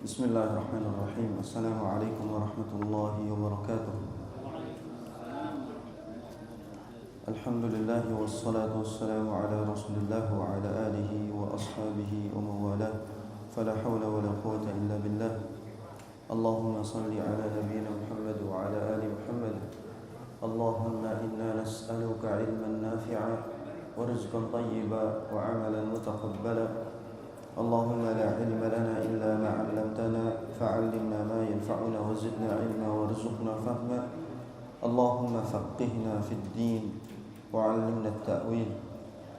Bismillahirrahmanirrahim. Assalamualaikum warahmatullahi wabarakatuh. Alhamdulillah wassalatu wassalamu ala Rasulillah wa ala alihi wa ashabihi wa mawalah. Fala hawla wala quwwata illa billah. Allahumma salli ala nabiyyina Muhammad wa ala ali Muhammad. Allahumma inna nas'aluka ilman nafi'a wa rizqan tayyiban wa 'amalan mutaqabbala. Allahumma la ilma lana illa ma 'allamtana fa'allimna ma yanfa'una wa zidna 'ilma warzuqna fahma. Allahumma faqihna fid din wa 'allimna at-ta'wil.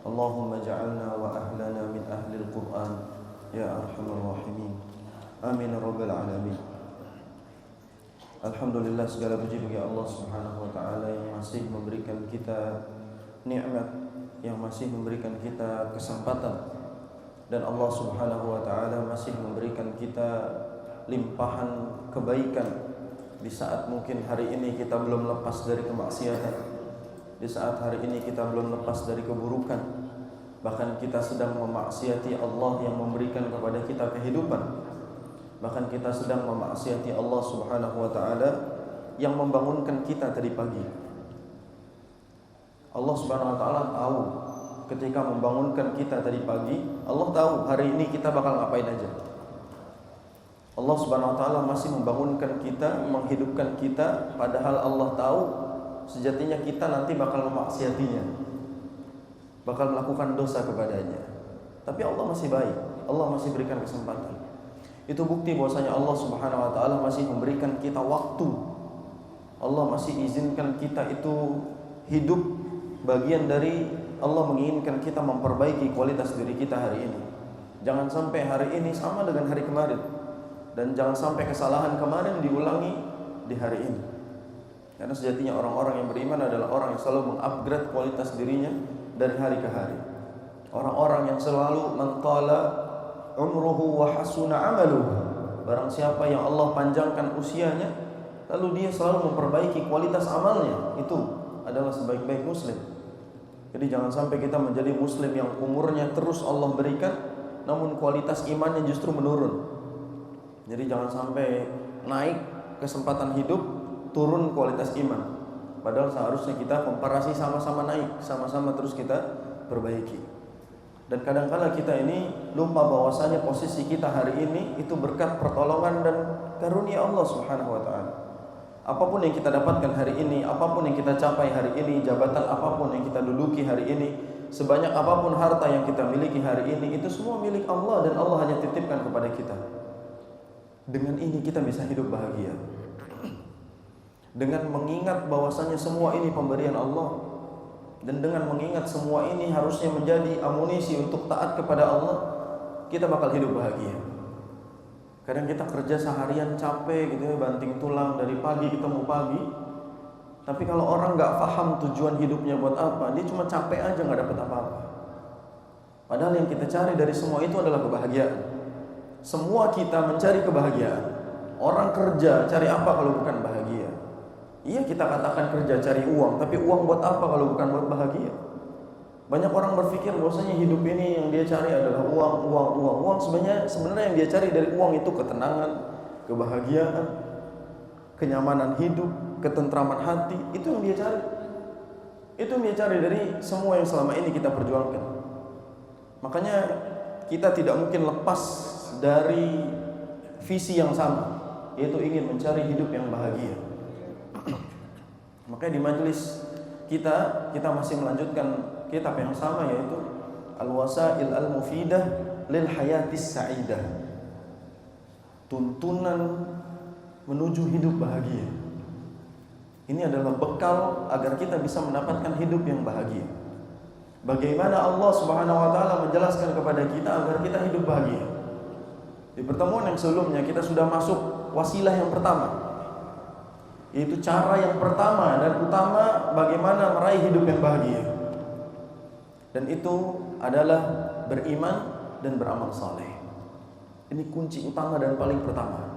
Allahumma ja'alna wa ahlana min ahli al-Qur'an ya arhamar rahimin. Amin rabbal alamin. Alhamdulillah, segala puji bagi Allah Subhanahu wa taala yang masih memberikan kita nikmat, yang masih memberikan kita kesempatan, dan Allah Subhanahu wa taala masih memberikan kita limpahan kebaikan di saat mungkin hari ini kita belum lepas dari kemaksiatan, di saat hari ini kita belum lepas dari keburukan, bahkan kita sedang memaksiati Allah yang memberikan kepada kita kehidupan, bahkan kita sedang memaksiati Allah Subhanahu wa taala yang membangunkan kita tadi pagi. Allah Subhanahu wa taala tahu ketika membangunkan kita tadi pagi, Allah tahu hari ini kita bakal ngapain aja. Allah Subhanahu wa taala masih membangunkan kita, menghidupkan kita, padahal Allah tahu sejatinya kita nanti bakal memaksiatinya, bakal melakukan dosa kepadanya. Tapi Allah masih baik, Allah masih berikan kesempatan. Itu bukti bahwasanya Allah Subhanahu wa taala masih memberikan kita waktu. Allah masih izinkan kita itu hidup, bagian dari Allah menginginkan kita memperbaiki kualitas diri kita hari ini. Jangan sampai hari ini sama dengan hari kemarin, dan jangan sampai kesalahan kemarin diulangi di hari ini. Karena sejatinya orang-orang yang beriman adalah orang yang selalu mengupgrade kualitas dirinya dari hari ke hari. Orang-orang yang selalu mentala umruhu wa hasuna amaluhu. Barang siapa yang Allah panjangkan usianya, lalu dia selalu memperbaiki kualitas amalnya, itu adalah sebaik-baik muslim. Jadi jangan sampai kita menjadi muslim yang umurnya terus Allah berikan, namun kualitas imannya justru menurun. Jadi jangan sampai naik kesempatan hidup, turun kualitas iman. Padahal seharusnya kita komparasi sama-sama naik, sama-sama terus kita perbaiki. Dan kadang-kala kita ini lupa bahwasanya posisi kita hari ini itu berkat pertolongan dan karunia Allah Subhanahu wa taala. Apapun yang kita dapatkan hari ini, apapun yang kita capai hari ini, jabatan apapun yang kita duduki hari ini, sebanyak apapun harta yang kita miliki hari ini, itu semua milik Allah dan Allah hanya titipkan kepada kita. Dengan ini kita bisa hidup bahagia. Dengan mengingat bahwasanya semua ini pemberian Allah, dan dengan mengingat semua ini harusnya menjadi amunisi untuk taat kepada Allah, kita bakal hidup bahagia. Kadang kita kerja seharian capek gitu ya, banting tulang dari pagi ketemu pagi. Tapi kalau orang nggak paham tujuan hidupnya buat apa, dia cuma capek aja nggak dapat apa-apa. Padahal yang kita cari dari semua itu adalah kebahagiaan. Semua kita mencari kebahagiaan. Orang kerja cari apa kalau bukan bahagia? Iya, kita katakan kerja cari uang, tapi uang buat apa kalau bukan buat bahagia? Banyak orang berpikir bahwasanya hidup ini yang dia cari adalah uang. Sebenarnya yang dia cari dari uang itu ketenangan, kebahagiaan, kenyamanan hidup, ketentraman hati. Itu yang dia cari. Itu yang dia cari dari semua yang selama ini kita perjuangkan. Makanya kita tidak mungkin lepas dari visi yang sama, yaitu ingin mencari hidup yang bahagia. Makanya di majelis kita masih melanjutkan kitab yang sama, yaitu Al-Wasail Al-Mufidah Lil Hayatis Sa'idah, tuntunan menuju hidup bahagia. Ini adalah bekal agar kita bisa mendapatkan hidup yang bahagia. Bagaimana Allah Subhanahu wa taala menjelaskan kepada kita agar kita hidup bahagia. Di pertemuan yang sebelumnya kita sudah masuk wasilah yang pertama, yaitu cara yang pertama dan utama bagaimana meraih hidup yang bahagia. Dan itu adalah beriman dan beramal saleh. Ini kunci utama dan paling pertama.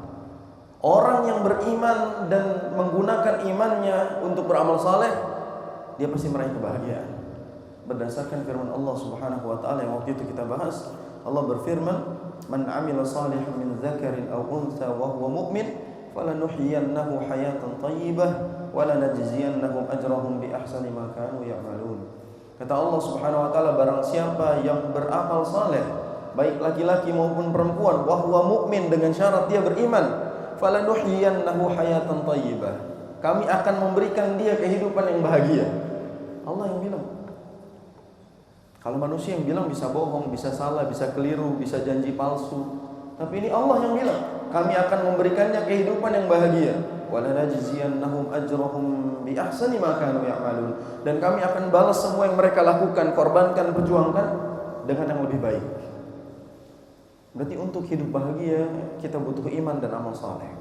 Orang yang beriman dan menggunakan imannya untuk beramal saleh, dia pasti meraih kebahagiaan. Berdasarkan firman Allah Subhanahu wa taala yang waktu itu kita bahas, Allah berfirman, man 'amila shalihan min dzakarin aw untha wa huwa mu'min falanuhyiyannahu hayatan thayyibah wa lanajziyannahum ajrahum bi ahsani ma kanu ya'malun. Kata Allah Subhanahu wa taala, barang siapa yang beramal saleh, baik laki-laki maupun perempuan, wa huwa mu'min, dengan syarat dia beriman, falanuhyiyannahu hayatan thayyibah, kami akan memberikan dia kehidupan yang bahagia. Allah yang bilang. Kalau manusia yang bilang bisa bohong, bisa salah, bisa keliru, bisa janji palsu. Tapi ini Allah yang bilang, kami akan memberikannya kehidupan yang bahagia. Walanajziyannahum ajrahum bi ahsani ma kanu ya'malun. Dan kami akan balas semua yang mereka lakukan, korbankan, perjuangkan dengan yang lebih baik. Berarti untuk hidup bahagia kita butuh iman dan amal saleh.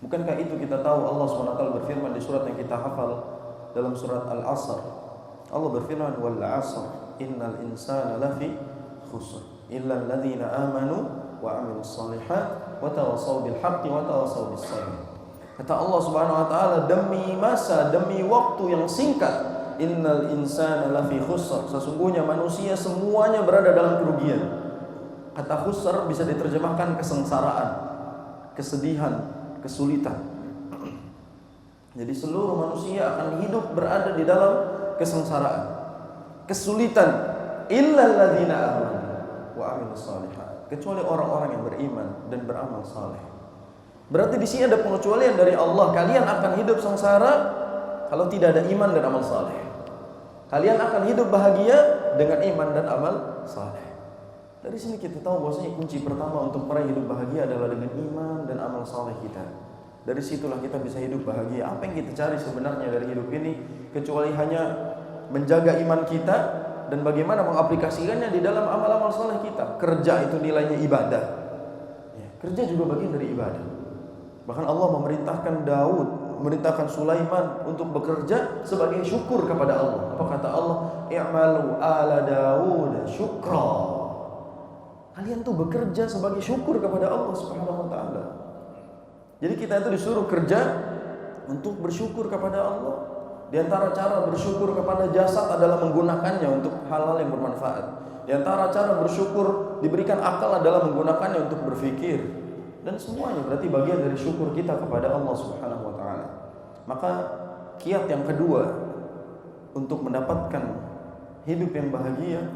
Bukankah itu kita tahu Allah SWT berfirman di surat yang kita hafal dalam surat Al-Asr. Allah berfirman, wal 'asr innal insana lafi khusr illa alladziina aamanu wa 'amilus shalihat wa tawassaw bil haqqi wa tawassaw bis sabr. Kata Allah Subhanahu wa taala, demi masa, demi waktu yang singkat, innal insana lafi khusr, sesungguhnya manusia semuanya berada dalam kerugian. Kata khusr bisa diterjemahkan kesengsaraan, kesedihan, kesulitan. Jadi seluruh manusia akan hidup berada di dalam kesengsaraan, kesulitan, illal ladzina amanu wa 'amilus shalihat, kecuali orang-orang yang beriman dan beramal saleh. Berarti di sini ada pengecualian dari Allah, kalian akan hidup sengsara kalau tidak ada iman dan amal saleh. Kalian akan hidup bahagia dengan iman dan amal saleh. Dari sini kita tahu bahwasanya kunci pertama untuk meraih hidup bahagia adalah dengan iman dan amal saleh kita. Dari situlah kita bisa hidup bahagia. Apa yang kita cari sebenarnya dari hidup ini kecuali hanya menjaga iman kita dan bagaimana mengaplikasikannya di dalam amal-amal saleh kita. Kerja itu nilainya ibadah. Ya, kerja juga bagian dari ibadah. Bahkan Allah memerintahkan Daud, memerintahkan Sulaiman untuk bekerja sebagai syukur kepada Allah. Apa kata Allah? I'malu ala Daud syukra. Kalian tuh bekerja sebagai syukur kepada Allah Subhanahu wa taala. Jadi kita itu disuruh kerja untuk bersyukur kepada Allah. Di antara cara bersyukur kepada jasad adalah menggunakannya untuk hal-hal yang bermanfaat. Di antara cara bersyukur diberikan akal adalah menggunakannya untuk berfikir. Dan semuanya berarti bagian dari syukur kita kepada Allah Subhanahu wa taala. Maka kiat yang kedua untuk mendapatkan hidup yang bahagia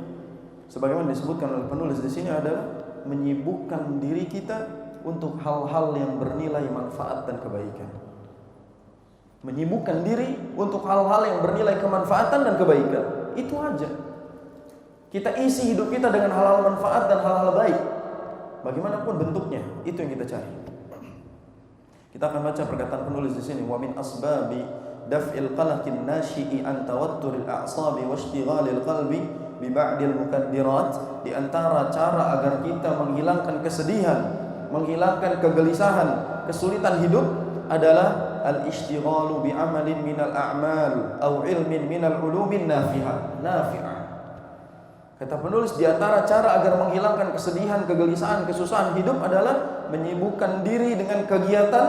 sebagaimana disebutkan oleh penulis di sini adalah menyibukkan diri kita untuk hal-hal yang bernilai manfaat dan kebaikan. Menyibukkan diri untuk hal-hal yang bernilai kemanfaatan dan kebaikan. Itu aja. Kita isi hidup kita dengan hal-hal manfaat dan hal-hal baik. Bagaimanapun bentuknya, itu yang kita cari. Kita akan baca perkataan penulis di sini, wa min asbabi daf'il qalaqin nashi'i an tawatturil a'sabi wa ishtighalil qalbi bi ba'dil mukaddirat. Di antara cara agar kita menghilangkan kesedihan, menghilangkan kegelisahan, kesulitan hidup adalah al-ishtighalu bi amalin minal a'mal aw ilmin minal ulumin nafi'ah. Kata penulis, di antara cara agar menghilangkan kesedihan, kegelisahan, kesusahan hidup adalah menyibukkan diri dengan kegiatan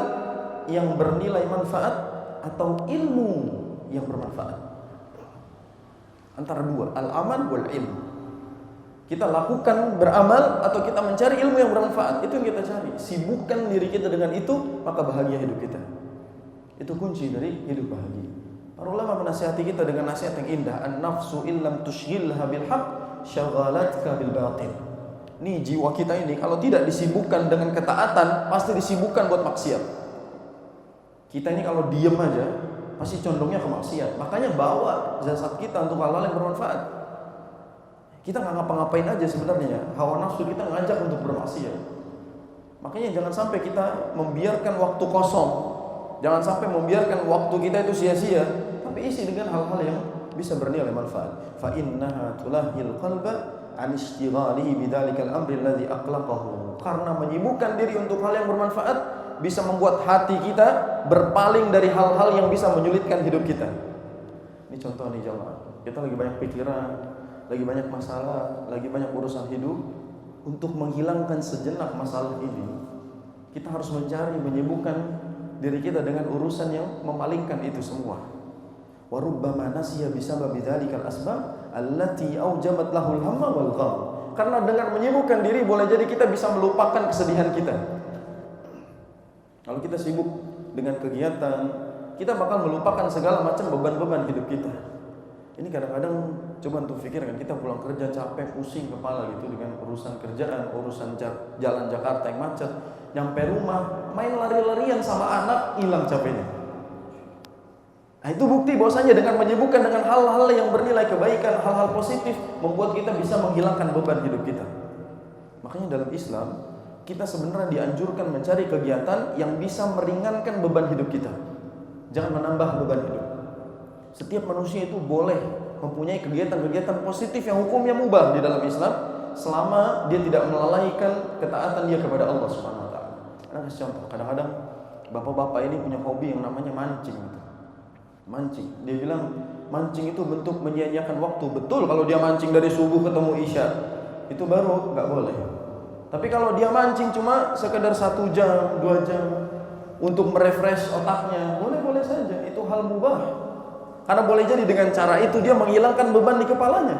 yang bernilai manfaat atau ilmu yang bermanfaat. Antara dua, al-amal wal ilm. Kita lakukan beramal atau kita mencari ilmu yang bermanfaat, itu yang kita cari. Sibukkan diri kita dengan itu, maka bahagia hidup kita. Itu kunci dari hidup bahagia. Para ulama menasihati kita dengan nasihat yang indah, an-nafsu illam tushghilha bil haqq syagalatka bil batil. Nih jiwa kita ini kalau tidak disibukkan dengan ketaatan, pasti disibukkan buat maksiat. Kita ini kalau diem aja pasti condongnya ke maksiat. Makanya bawa jasad kita untuk hal-hal yang bermanfaat. Kita nggak ngapa-ngapain aja sebenarnya. Hawa nafsu kita ngajak untuk bermaksiat. Makanya jangan sampai kita membiarkan waktu kosong. Jangan sampai membiarkan waktu kita itu sia-sia, tapi isi dengan hal-hal yang bisa bernilai manfaat. Fa innaha tulahil qalba an ishtighalihi bidzalikal amri alladzi aqlaqahu. Karena menyibukkan diri untuk hal yang bermanfaat bisa membuat hati kita berpaling dari hal-hal yang bisa menyulitkan hidup kita. Ini contoh nih jemaah. Kita lagi banyak pikiran, lagi banyak masalah, lagi banyak urusan hidup. Untuk menghilangkan sejenak masalah ini, kita harus mencari, menyibukkan diri kita dengan urusan yang memalingkan itu semua. Wa rubbama nasiya bisababi dzalikal asbab allati aujabat lahul hamma wal gham. Karena dengan menyibukkan diri boleh jadi kita bisa melupakan kesedihan kita. Kalau kita sibuk dengan kegiatan, kita bakal melupakan segala macam beban-beban hidup kita. Ini kadang-kadang coba untuk pikirkan, kita pulang kerja capek, pusing kepala gitu dengan urusan kerjaan, urusan jalan Jakarta yang macet. Nyampe rumah, main lari-larian sama anak, hilang capeknya. Nah, itu bukti bahwasanya dengan menyibukkan dengan hal-hal yang bernilai kebaikan, hal-hal positif, membuat kita bisa menghilangkan beban hidup kita. Makanya dalam Islam, kita sebenarnya dianjurkan mencari kegiatan yang bisa meringankan beban hidup kita. Jangan menambah beban hidup. Setiap manusia itu boleh mempunyai kegiatan-kegiatan positif yang hukumnya mubah di dalam Islam, selama dia tidak melalaikan ketaatan dia kepada Allah Subhanahu wa taala. Ada contoh, kadang-kadang bapak-bapak ini punya hobi yang namanya mancing gitu. Mancing. Dia bilang mancing itu bentuk menyia-nyiakan waktu. Betul, kalau dia mancing dari subuh ketemu isya, itu baru nggak boleh. Tapi kalau dia mancing cuma sekedar 1 jam, 2 jam untuk merefresh otaknya, boleh-boleh saja. Itu hal mubah. Karena boleh jadi dengan cara itu dia menghilangkan beban di kepalanya.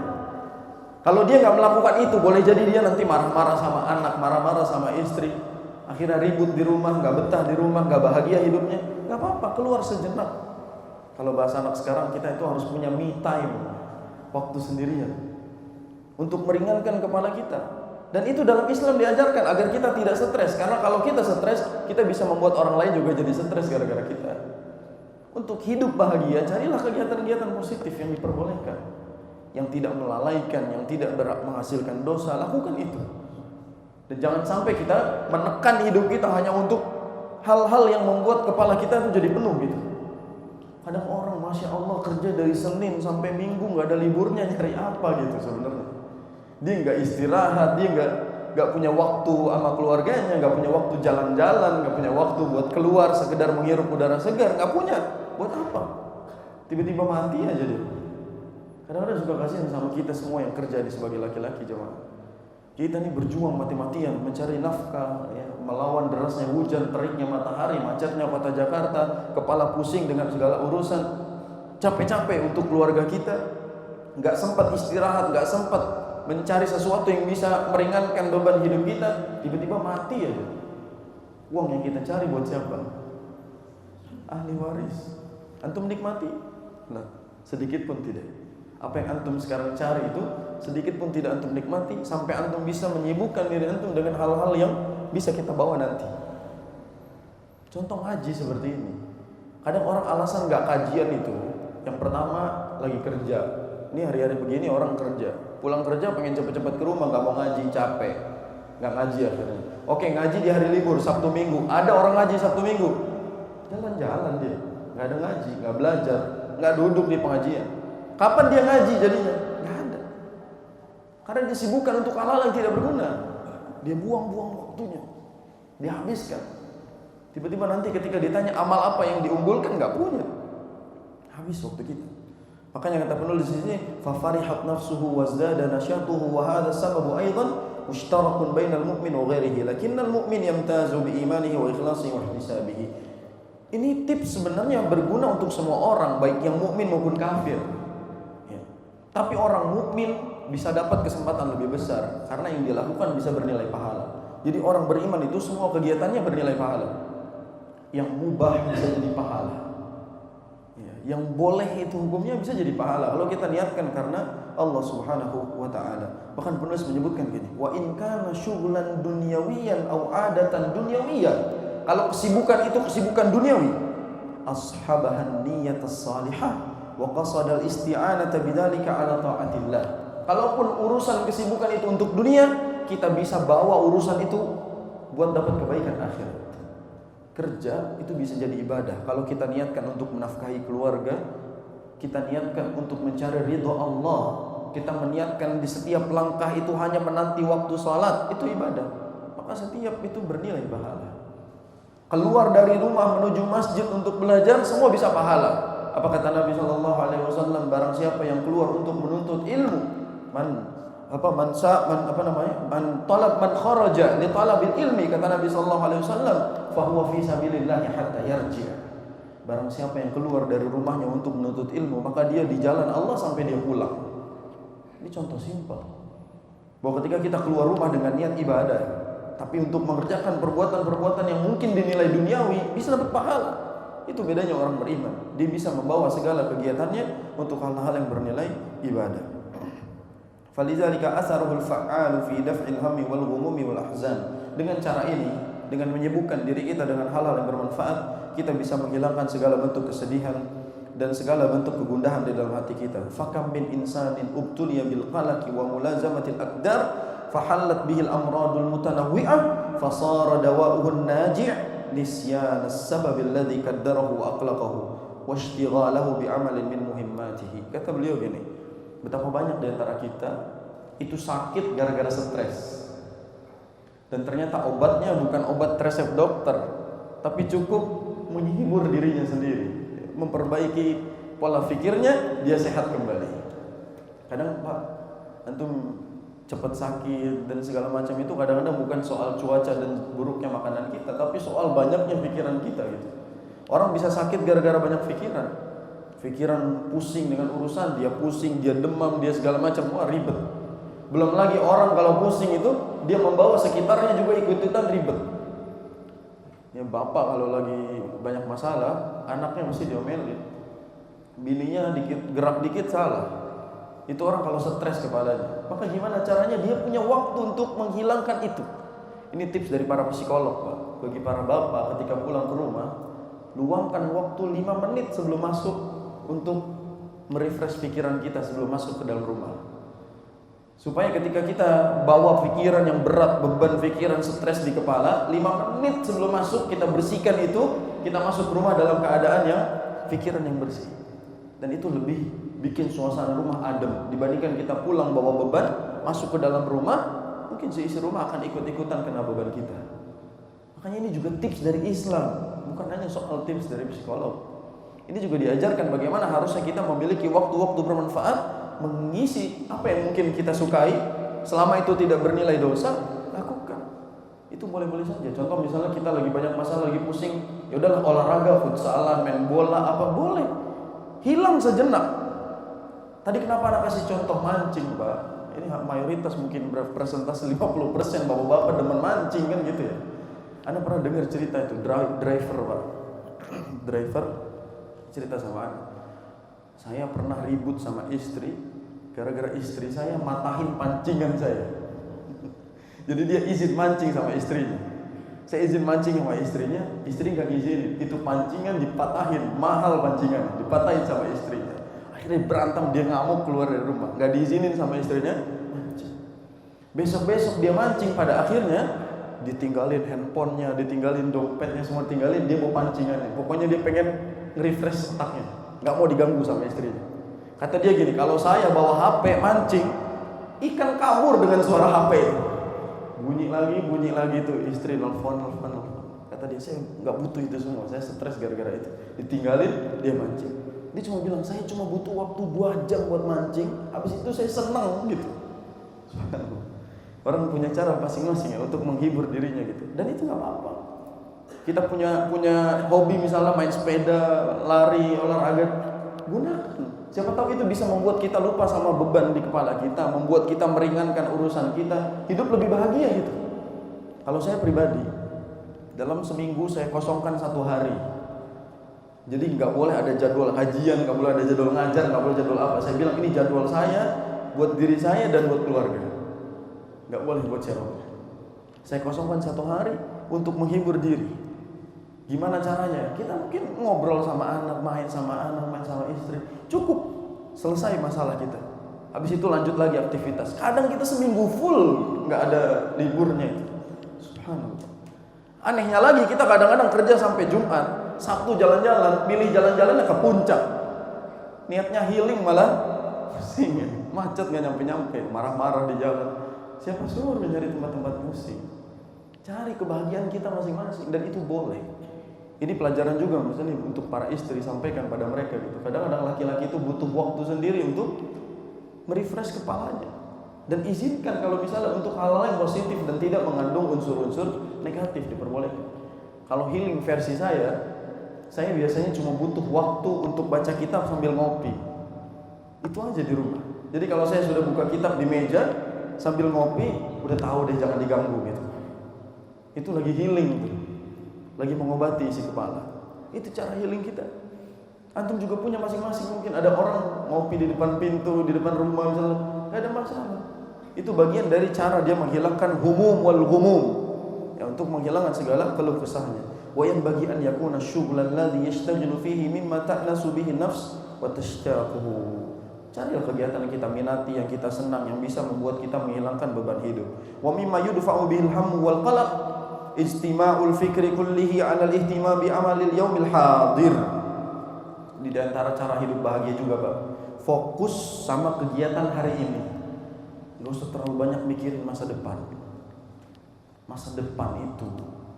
Kalau dia nggak melakukan itu, boleh jadi dia nanti marah-marah sama anak, marah-marah sama istri, akhirnya ribut di rumah, nggak betah di rumah, nggak bahagia hidupnya. Nggak apa-apa, keluar sejenak. Kalau bahasa anak sekarang, kita itu harus punya me time, waktu sendirian, untuk meringankan kepala kita. Dan itu dalam Islam diajarkan agar kita tidak stres. Karena kalau kita stres, kita bisa membuat orang lain juga jadi stres gara-gara kita. Untuk hidup bahagia, carilah kegiatan-kegiatan positif yang diperbolehkan, yang tidak melalaikan, yang tidak menghasilkan dosa. Lakukan itu. Dan jangan sampai kita menekan hidup kita hanya untuk hal-hal yang membuat kepala kita itu jadi penuh gitu. Kadang orang, Masya Allah, kerja dari Senin sampai Minggu nggak ada liburnya, nyari apa gitu sebenarnya. Dia nggak istirahat, dia nggak punya waktu sama keluarganya, nggak punya waktu jalan-jalan, nggak punya waktu buat keluar sekedar menghirup udara segar, nggak punya. Buat apa? Tiba-tiba mati aja dia. Kadang-kadang suka kasihan sama kita semua yang kerja di sebagai laki-laki jemaah. Kita nih berjuang mati-matian mencari nafkah, ya, melawan derasnya hujan, teriknya matahari, macetnya kota Jakarta, kepala pusing dengan segala urusan, capek-capek untuk keluarga kita, nggak sempat istirahat, nggak sempat mencari sesuatu yang bisa meringankan beban hidup kita, tiba-tiba mati aja. Uang yang kita cari buat siapa? Ahli waris. Antum nikmati? Nah, sedikit pun tidak. Apa yang antum sekarang cari itu sedikit pun tidak antum nikmati, sampai antum bisa menyibukkan diri antum dengan hal-hal yang bisa kita bawa nanti. Contoh ngaji seperti ini. Kadang orang alasan nggak kajian itu, yang pertama lagi kerja. Ini hari-hari begini orang kerja, pulang kerja pengen cepet-cepet ke rumah, nggak mau ngaji, capek, nggak ngaji akhirnya. Oke, ngaji di hari libur Sabtu Minggu. Ada orang ngaji Sabtu Minggu, jalan-jalan dia, nggak ada ngaji, nggak belajar, nggak duduk di pengajian. Kapan dia ngaji jadinya? Nggak ada. Karena dia sibukkan untuk hal-hal yang tidak berguna. Dia buang-buang waktunya, dia habiskan. Tiba-tiba nanti ketika ditanya amal apa yang diunggulkan, nggak punya. Habis waktu kita. Makanya kata penulis di sini, fa farihat nafsuhu wazdada nasyatuhu wa hadha sababu aidan mushtarakun bainal mu'min wa ghairihi lakinnal mu'min yamtazu bi imanihi wa ikhlasihi wa ihtisabihi. Ini tips sebenarnya berguna untuk semua orang, baik yang mukmin maupun kafir. Ya. Tapi orang mukmin bisa dapat kesempatan lebih besar karena yang dia lakukan bisa bernilai pahala. Jadi orang beriman itu semua kegiatannya bernilai pahala. Yang mubah bisa jadi pahala. Yang boleh itu hukumnya bisa jadi pahala kalau kita niatkan karena Allah Subhanahu wa taala. Bahkan penulis menyebutkan gini, wa in kana syughlan dunyawiyan aw adatan dunyawiyan. Kalau kesibukan itu kesibukan duniawi, ashabahan niyatas salihah wa qasada al-isti'anata bidzalika ala taatillah. Kalaupun urusan kesibukan itu untuk dunia, kita bisa bawa urusan itu buat dapat kebaikan akhirat. Kerja itu bisa jadi ibadah. Kalau kita niatkan untuk menafkahi keluarga, kita niatkan untuk mencari ridho Allah, kita meniatkan di setiap langkah itu hanya menanti waktu salat, itu ibadah. Maka setiap itu bernilai pahala. Keluar dari rumah menuju masjid untuk belajar, semua bisa pahala. Apa kata Nabi SAW? Barang siapa yang keluar untuk menuntut ilmu, man kharaja li talabil ilmi, kata Nabi SAW, fahuwa fi sabilillah hatta yarji'. Barang siapa yang keluar dari rumahnya untuk menuntut ilmu, maka dia di jalan Allah sampai dia pulang. Ini contoh simpel. Bahwa ketika kita keluar rumah dengan niat ibadah, tapi untuk mengerjakan perbuatan-perbuatan yang mungkin dinilai duniawi, bisa dapat pahala. Itu bedanya orang beriman. Dia bisa membawa segala kegiatannya untuk hal-hal yang bernilai ibadah. Falidzalika asaruhul fa'alu fi daf'il hammi wal ghumumi wal ahzan. Dengan cara ini, dengan menyibukkan diri kita dengan hal-hal yang bermanfaat, kita bisa menghilangkan segala bentuk kesedihan dan segala bentuk kegundahan di dalam hati kita. Fakam min insanin ubtuliya bil qalaqi wa mulazamatil aqdar fahallat bihil amradul mutanawwi'ah fasara dawa'uhu an-naji' nisyan as-sabab alladhi qaddarahu wa aqlaqahu wa ishtighalahu bi 'amalin min muhimmatihi. Kata beliau gini, betapa banyak di antara kita itu sakit gara-gara stres. Dan ternyata obatnya bukan obat resep dokter, tapi cukup menghibur dirinya sendiri, memperbaiki pola pikirnya, dia sehat kembali. Kadang Pak, antum cepat sakit dan segala macam itu kadang-kadang bukan soal cuaca dan buruknya makanan kita, tapi soal banyaknya pikiran kita gitu. Orang bisa sakit gara-gara banyak pikiran pusing dengan urusan, dia pusing, dia demam, dia segala macam, wah ribet. Belum lagi orang kalau pusing itu dia membawa sekitarnya juga ikut-ikutan ribet. Ya bapak kalau lagi banyak masalah, anaknya mesti diomelin. Bininya gerak dikit salah. Itu orang kalau stres kepalanya. Maka gimana caranya dia punya waktu untuk menghilangkan itu? Ini tips dari para psikolog, Pak. Bagi para bapak ketika pulang ke rumah, luangkan waktu 5 menit sebelum masuk untuk merefresh pikiran kita sebelum masuk ke dalam rumah. Supaya ketika kita bawa pikiran yang berat, beban pikiran, stres di kepala, 5 menit sebelum masuk kita bersihkan itu, kita masuk rumah dalam keadaan yang pikiran yang bersih. Dan itu lebih bikin suasana rumah adem dibandingkan kita pulang bawa beban, masuk ke dalam rumah, mungkin seisi rumah akan ikut-ikutan kena beban kita. Makanya ini juga tips dari Islam, bukan hanya soal tips dari psikolog. Ini juga diajarkan bagaimana harusnya kita memiliki waktu-waktu bermanfaat, mengisi apa yang mungkin kita sukai, selama itu tidak bernilai dosa, lakukan. Itu boleh-boleh saja. Contoh misalnya kita lagi banyak masalah, lagi pusing, ya udahlah olahraga, futsalan, main bola, apa boleh. Hilang sejenak. Tadi kenapa anak kasih contoh mancing, Pak? Ini mayoritas mungkin persentase 50% bapak-bapak demen mancing kan gitu ya. Anda pernah dengar cerita itu driver, Pak? Driver cerita sama anak. Saya pernah ribut sama istri gara-gara istri saya matahin pancingan saya. Jadi dia izin mancing sama istrinya. Saya izin mancing sama istrinya, istri nggak izinin. Itu pancingan dipatahin, mahal pancingan, dipatahin sama istrinya. Akhirnya berantem, dia ngamuk keluar dari rumah, nggak diizinin sama istrinya mancing. Besok-besok dia mancing, pada akhirnya ditinggalin handphonenya, ditinggalin dompetnya, semua tinggalin, dia mau pancingannya. Pokoknya dia pengen nge-refresh otaknya, nggak mau diganggu sama istrinya. Kata dia gini, kalau saya bawa HP mancing, ikan kabur dengan suara HP. Bunyi lagi tuh istri nelfon. Kata dia, saya nggak butuh itu semua, saya stres gara-gara itu. Ditinggalin, dia mancing. Dia cuma bilang, saya cuma butuh waktu 2 jam buat mancing, habis itu saya senang gitu. Orang punya cara masing-masing ya untuk menghibur dirinya gitu, dan itu nggak apa-apa. Kita punya hobi misalnya main sepeda, lari, olahraga, gunakan. Siapa tahu itu bisa membuat kita lupa sama beban di kepala kita, membuat kita meringankan urusan kita, hidup lebih bahagia gitu. Kalau saya pribadi, dalam seminggu saya kosongkan 1 hari. Jadi nggak boleh ada jadwal kajian, nggak boleh ada jadwal ngajar, nggak boleh jadwal apa. Saya bilang ini jadwal saya, buat diri saya dan buat keluarga. Nggak boleh buat siapa. Saya kosongkan 1 hari untuk menghibur diri. Gimana caranya? Kita mungkin ngobrol sama anak, main sama istri. Cukup, selesai masalah kita. Habis itu lanjut lagi aktivitas. Kadang kita seminggu full nggak ada liburnya. Subhanallah. Anehnya lagi kita kadang-kadang kerja sampai Jumat, Sabtu jalan-jalan, pilih jalan-jalannya ke puncak. Niatnya healing malah pusing, macet nggak nyampe-nyampe, marah-marah di jalan. Siapa suruh mencari tempat-tempat pusing? Cari kebahagiaan kita masing-masing, dan itu boleh. Ini pelajaran juga misalnya untuk para istri, sampaikan pada mereka gitu. Kadang-kadang laki-laki itu butuh waktu sendiri untuk merefresh kepalanya. Dan izinkan kalau misalnya untuk hal-hal yang positif dan tidak mengandung unsur-unsur negatif, diperbolehkan. Kalau healing versi saya biasanya cuma butuh waktu untuk baca kitab sambil ngopi. Itu aja di rumah. Jadi kalau saya sudah buka kitab di meja, sambil ngopi udah tahu deh jangan diganggu gitu. Itu lagi healing tuh. Lagi mengobati isi kepala. Itu cara healing kita. Antum juga punya masing-masing. Mungkin ada orang ngopi di depan pintu, di depan rumah misalnya, enggak ada masalah. Itu bagian dari cara dia menghilangkan humum wal ghumum. Ya, untuk menghilangkan segala keluh kesahnya. Wa yang bagi an yakuna syughlan ladzi yashtajilu fihi mimma ta'nasu bihi nafs wa tashtaquhu. Carilah kegiatan yang kita minati, yang kita senang, yang bisa membuat kita menghilangkan beban hidup. Wa mimma yudfa'u bihil hammu wal qalaq istima'ul fikri kullihi 'ala al-ihtimam bi amalil yaumil hadir. Di antara cara hidup bahagia juga, Pak. Fokus sama kegiatan hari ini. Enggak usah terlalu banyak mikirin masa depan. Masa depan itu,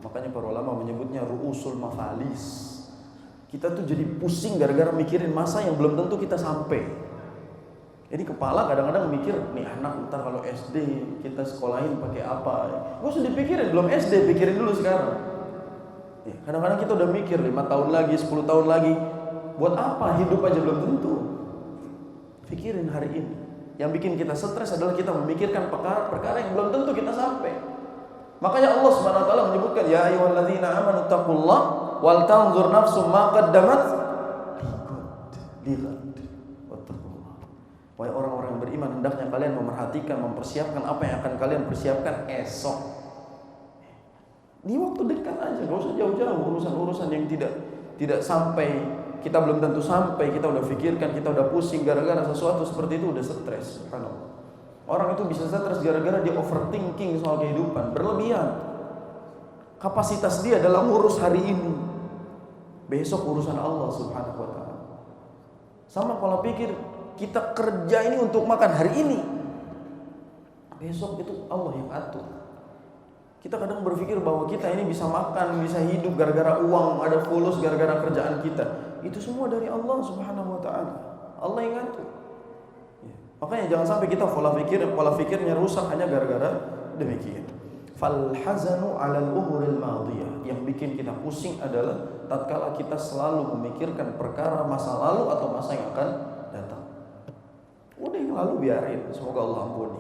makanya para ulama menyebutnya ru'usul mafalis. Kita tuh jadi pusing gara-gara mikirin masa yang belum tentu kita sampai. Jadi kepala kadang-kadang mikir, nih anak ntar kalau SD kita sekolahin pakai apa? Gak usah dipikirin, belum SD, pikirin dulu sekarang. Ya, kadang-kadang kita udah mikir 5 tahun lagi, 10 tahun lagi. Buat apa? Hidup aja belum tentu. Pikirin hari ini. Yang bikin kita stres adalah kita memikirkan perkara yang belum tentu kita sampai. Makanya Allah Subhanahu wa taala menyebutkan, ya ayyuhalladzina amanu taqullah wal tanzur nafsum ma qaddamat lighad. Wahai orang-orang yang beriman, hendaknya kalian memperhatikan, mempersiapkan apa yang akan kalian persiapkan esok. Di waktu dekat aja, gak usah jauh-jauh urusan-urusan yang tidak sampai, kita belum tentu sampai, kita udah pikirkan, kita udah pusing gara-gara sesuatu seperti itu, udah stres. Subhanallah. Orang itu bisa stres gara-gara dia overthinking soal kehidupan, berlebihan. Kapasitas dia adalah ngurus hari ini. Besok urusan Allah Subhanahu wa taala. Sama pola pikir, kita kerja ini untuk makan hari ini. Besok itu Allah yang atur. Kita kadang berpikir bahwa kita ini bisa makan, bisa hidup gara-gara uang, ada fulus gara-gara kerjaan kita. Itu semua dari Allah Subhanahu wa taala. Allah yang ngatur. Ya. Makanya jangan sampai kita pola pikirnya rusak hanya gara-gara demikian. Fal hazanu 'alal umuril madhiyah. Yang bikin kita pusing adalah tatkala kita selalu memikirkan perkara masa lalu atau masa yang akan datang. Udah yang lalu biarin, semoga Allah ampuni.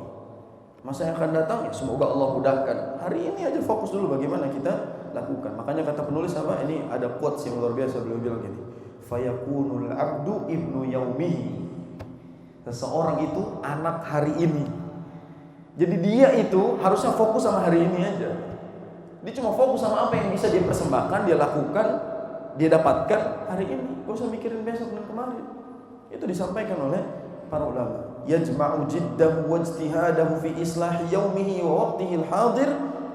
Masa yang akan datang ya semoga Allah mudahkan. Hari ini aja fokus dulu bagaimana kita lakukan. Makanya kata penulis apa? Ini ada quotes yang luar biasa, beliau bilang gini. Fayakunul abdu ibnu yaumihi. Seseorang itu anak hari ini. Jadi dia itu harusnya fokus sama hari ini aja. Dia cuma fokus sama apa yang bisa dia persembahkan, dia lakukan, dia dapatkan hari ini. Gak usah mikirin besok dan kemarin. Itu disampaikan oleh para ulama. Yajma'u jiddahu wa ijtihadahu fi islahi yaumihi wa waqtihi al-hadir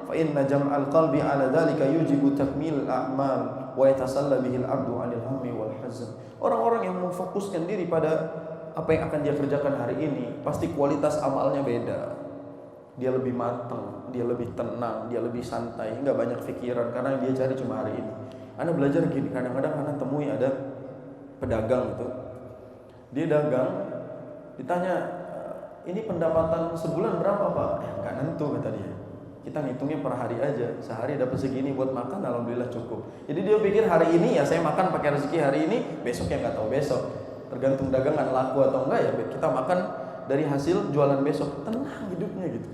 fa inna jam'al qalbi 'ala dhalika yujibu takmil al-a'mal wa yatasalla bihi al-'abdu 'anil hammi wal hazan. Orang-orang yang memfokuskan diri pada apa yang akan dia kerjakan hari ini, pasti kualitas amalnya beda. Dia lebih matang, dia lebih tenang, dia lebih santai, enggak banyak pikiran karena dia cari cuma hari ini. Anda belajar gini, kadang-kadang Anda temui ada pedagang itu. Dia dagang, ditanya, ini pendapatan sebulan berapa Pak? Enggak nentu kata dia. Kita ngitungnya per hari aja. Sehari dapat segini buat makan, alhamdulillah cukup. Jadi dia pikir hari ini ya saya makan pakai rezeki hari ini, besok ya nggak tahu besok. Tergantung dagangan laku atau enggak ya. Kita makan dari hasil jualan besok. Tenang hidupnya gitu.